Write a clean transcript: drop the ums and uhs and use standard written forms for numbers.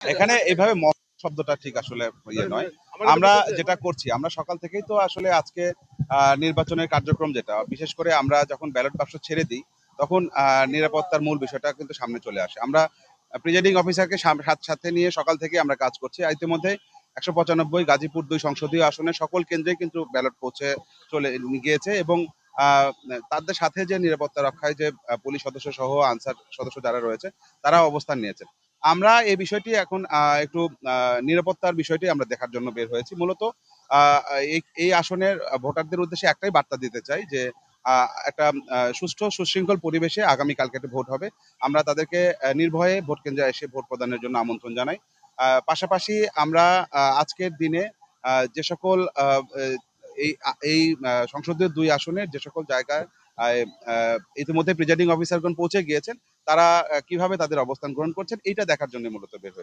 এখানে এভাবে মত শব্দটা ঠিক আসলে ইয়ে নয়। আমরা যেটা করছি, আমরা সকাল থেকেই তো আসলে আজকে নির্বাচনের কার্যক্রম যেটা, বিশেষ করে আমরা যখন ব্যালট বাক্স ছেড়ে দিই, তখন নিরাপত্তার মূল বিষয়টা কিন্তু সামনে চলে আসে। আমরা প্রিজাইডিং অফিসারকে সাথে নিয়ে সকাল থেকে আমরা কাজ করছি। আর ইতিমধ্যে ১৯৫ গাজীপুর ২ সংসদীয় আসনের সকল কেন্দ্রে কিন্তু ব্যালট পৌঁছে চলে গিয়েছে এবং আহ, তাদের সাথে যে নিরাপত্তা রক্ষায় যে পুলিশ সদস্য সহ আনসার সদস্য যারা রয়েছে, তারা অবস্থান নিয়েছে। আমরা এই বিষয়টি এখন একটু নিরাপত্তার বিষয়টি আমরা দেখার জন্য বের হয়েছি। মূলত এই আসনের ভোটারদের উদ্দেশ্যে একটাই বার্তা দিতে চাই যে একটা সুষ্ঠু সুশৃঙ্খল পরিবেশে আগামীকালকে একটা ভোট হবে। আমরা তাদেরকে নির্ভয়ে ভোট কেন্দ্রে এসে ভোট প্রদানের জন্য আমন্ত্রণ জানাই। পাশাপাশি আমরা আজকের দিনে যে সকল এই সংসদীয় ২ আসনের যে সকল জায়গায় ইতিমধ্যে প্রিজাইডিং অফিসারগণ পৌঁছে গিয়েছেন, তারা কিভাবে তাদের অবস্থান গ্রহণ করছেন এইটা দেখার জন্য মূলত বের হয়েছি।